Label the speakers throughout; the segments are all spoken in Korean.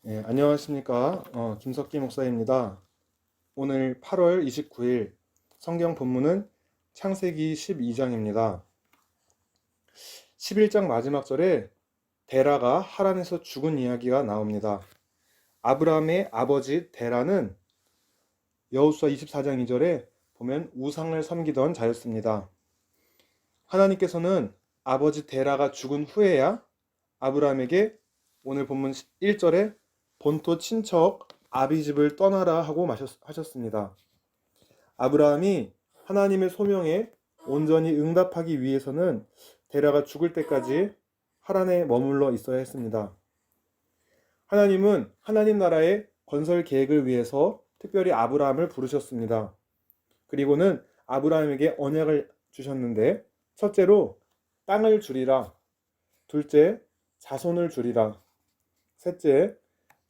Speaker 1: 안녕하십니까. 김석기 목사입니다. 오늘 8월 29일 성경 본문은 창세기 12장입니다. 11장 마지막 절에 데라가 하란에서 죽은 이야기가 나옵니다. 아브라함의 아버지 데라는 여호수아 24장 2절에 보면 우상을 섬기던 자였습니다. 하나님께서는 아버지 데라가 죽은 후에야 아브라함에게 오늘 본문 1절에 본토 친척 아비집을 떠나라 하고 하셨습니다. 아브라함이 하나님의 소명에 온전히 응답하기 위해서는 데라가 죽을 때까지 하란에 머물러 있어야 했습니다. 하나님은 하나님 나라의 건설 계획을 위해서 특별히 아브라함을 부르셨습니다. 그리고는 아브라함에게 언약을 주셨는데, 첫째로 땅을 주리라, 둘째 자손을 주리라, 셋째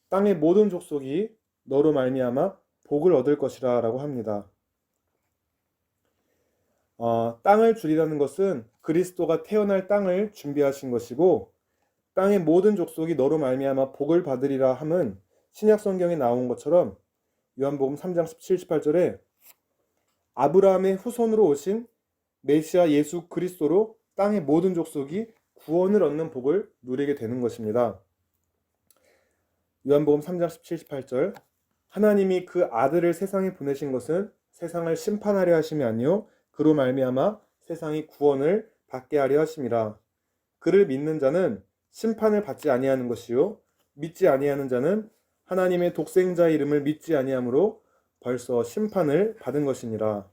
Speaker 1: 땅의 모든 족속이 너로 말미암아 복을 얻을 것이라 라고 합니다. 땅을 주리라는 것은 그리스도가 태어날 땅을 준비하신 것이고, 땅의 모든 족속이 너로 말미암아 복을 받으리라 함은 신약 성경에 나온 것처럼 요한복음 3장 17, 18절에 아브라함의 후손으로 오신 메시아 예수 그리스도로 땅의 모든 족속이 구원을 얻는 복을 누리게 되는 것입니다. 요한복음 3장 17, 18절 하나님이 그 아들을 세상에 보내신 것은 세상을 심판하려 하심이 아니요 그로 말미암아 세상이 구원을 받게 하려 하심이라. 그를 믿는 자는 심판을 받지 아니하는 것이요 믿지 아니하는 자는 하나님의 독생자의 이름을 믿지 아니하므로 벌써 심판을 받은 것이니라.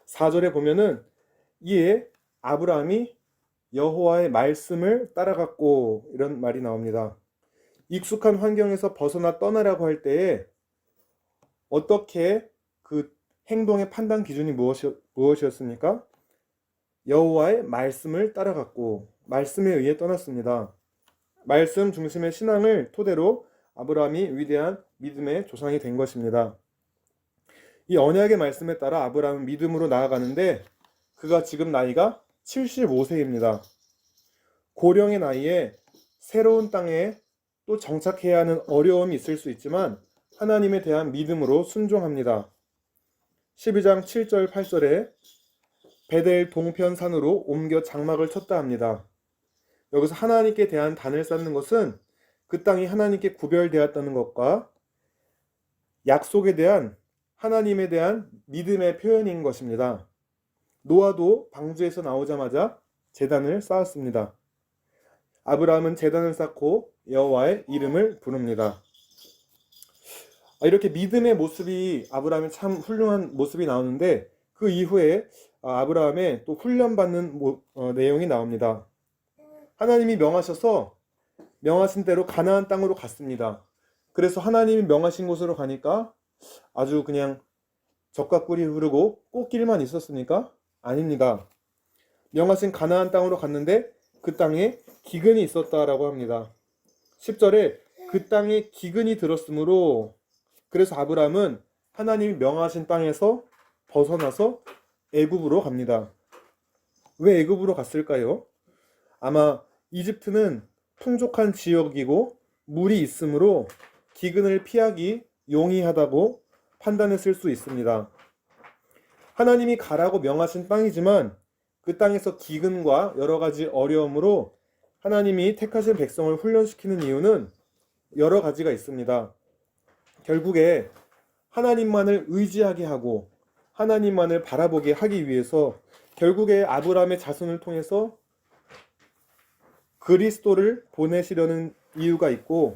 Speaker 1: 4절에 보면은 이에 아브라함이 여호와의 말씀을 따라갔고 이런 말이 나옵니다. 익숙한 환경에서 벗어나 떠나라고 할 때에 어떻게 그 행동의 판단 기준이 무엇이었습니까? 여호와의 말씀을 따라갔고 말씀에 의해 떠났습니다. 말씀 중심의 신앙을 토대로 아브라함이 위대한 믿음의 조상이 된 것입니다. 이 언약의 말씀에 따라 아브라함은 믿음으로 나아가는데 그가 지금 나이가 75세입니다. 고령의 나이에 새로운 땅에 또 정착해야 하는 어려움이 있을 수 있지만 하나님에 대한 믿음으로 순종합니다. 12장 7절 8절에 베델 동편 산으로 옮겨 장막을 쳤다 합니다. 여기서 하나님께 대한 단을 쌓는 것은 그 땅이 하나님께 구별되었다는 것과 약속에 대한 하나님에 대한 믿음의 표현인 것입니다. 노아도 방주에서 나오자마자 제단을 쌓았습니다. 아브라함은 제단을 쌓고 여호와의 이름을 부릅니다. 이렇게 믿음의 모습이 아브라함의 참 훌륭한 모습이 나오는데 그 이후에 아브라함의 또 훈련받는 내용이 나옵니다. 하나님이 명하셔서 명하신 대로 가나안 땅으로 갔습니다. 그래서 하나님이 명하신 곳으로 가니까 아주 그냥 젖과 꿀이 흐르고 꽃길만 있었습니까? 아닙니다. 명하신 가나안 땅으로 갔는데 그 땅에 기근이 있었다라고 합니다. 10절에 그 땅에 기근이 들었으므로 그래서 아브라함은 하나님이 명하신 땅에서 벗어나서 애굽으로 갑니다. 왜 애굽으로 갔을까요? 아마 이집트는 풍족한 지역이고 물이 있으므로 기근을 피하기 용이하다고 판단했을 수 있습니다. 하나님이 가라고 명하신 땅이지만 그 땅에서 기근과 여러 가지 어려움으로 하나님이 택하신 백성을 훈련시키는 이유는 여러 가지가 있습니다. 결국에 하나님만을 의지하게 하고 하나님만을 바라보게 하기 위해서 결국에 아브라함의 자손을 통해서 그리스도를 보내시려는 이유가 있고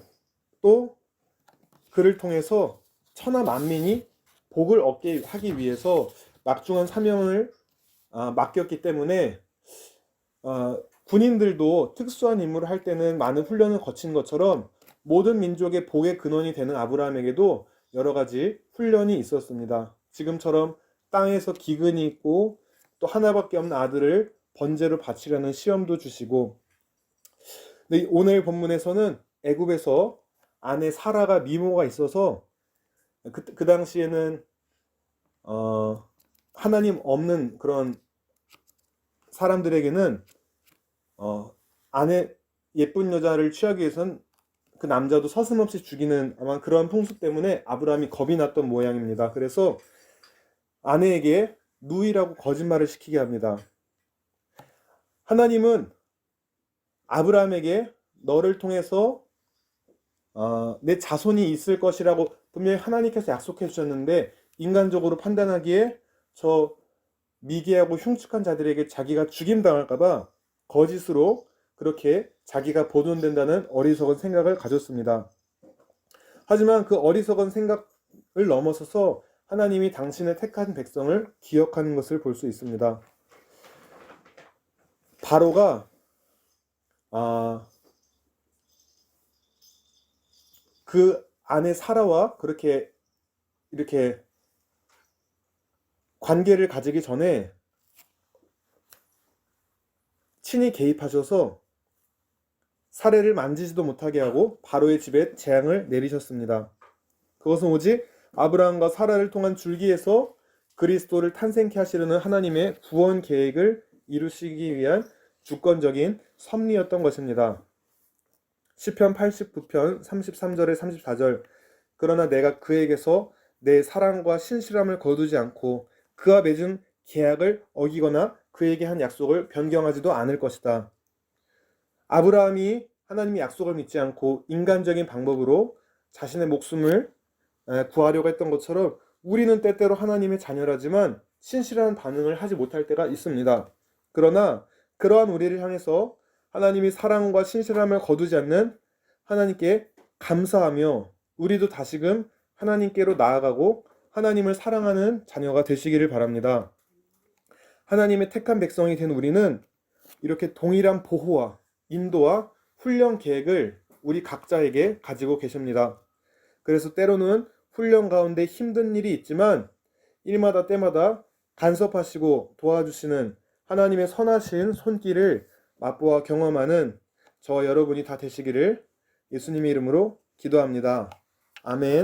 Speaker 1: 또 그를 통해서 천하 만민이 복을 얻게 하기 위해서 막중한 사명을 맡겼기 때문에 군인들도 특수한 임무를 할 때는 많은 훈련을 거친 것처럼 모든 민족의 복의 근원이 되는 아브라함에게도 여러 가지 훈련이 있었습니다. 지금처럼 땅에서 기근이 있고 또 하나밖에 없는 아들을 번제로 바치려는 시험도 주시고 오늘 본문에서는 애굽에서 아내 사라가 미모가 있어서 그 당시에는 하나님 없는 그런 사람들에게는 아내 예쁜 여자를 취하기 위해서는 그 남자도 서슴없이 죽이는 아마 그러한 풍습 때문에 아브라함이 겁이 났던 모양입니다. 그래서 아내에게 누이라고 거짓말을 시키게 합니다. 하나님은 아브라함에게 너를 통해서 내 자손이 있을 것이라고 분명히 하나님께서 약속해 주셨는데, 인간적으로 판단하기에 저 미개하고 흉측한 자들에게 자기가 죽임당할까봐 거짓으로 그렇게 자기가 보존된다는 어리석은 생각을 가졌습니다. 하지만 그 어리석은 생각을 넘어서서 하나님이 당신의 택한 백성을 기억하는 것을 볼 수 있습니다. 바로가 그 아내 사라와 그렇게 이렇게 관계를 가지기 전에 친히 개입하셔서 사례를 만지지도 못하게 하고 바로의 집에 재앙을 내리셨습니다. 그것은 오직 아브라함과 사라를 통한 줄기에서 그리스도를 탄생케 하시려는 하나님의 구원 계획을 이루시기 위한 주권적인 섭리였던 것입니다. 시편 89편 33절에 34절, 그러나 내가 그에게서 내 사랑과 신실함을 거두지 않고 그와 맺은 계약을 어기거나 그에게 한 약속을 변경하지도 않을 것이다. 아브라함이 하나님의 약속을 믿지 않고 인간적인 방법으로 자신의 목숨을 구하려고 했던 것처럼 우리는 때때로 하나님의 자녀라지만 신실한 반응을 하지 못할 때가 있습니다. 그러나 그러한 우리를 향해서 하나님이 사랑과 신실함을 거두지 않는 하나님께 감사하며 우리도 다시금 하나님께로 나아가고 하나님을 사랑하는 자녀가 되시기를 바랍니다. 하나님의 택한 백성이 된 우리는 이렇게 동일한 보호와 인도와 훈련 계획을 우리 각자에게 가지고 계십니다. 그래서 때로는 훈련 가운데 힘든 일이 있지만 일마다 때마다 간섭하시고 도와주시는 하나님의 선하신 손길을 맛보아 경험하는 저와 여러분이 다 되시기를 예수님의 이름으로 기도합니다. 아멘.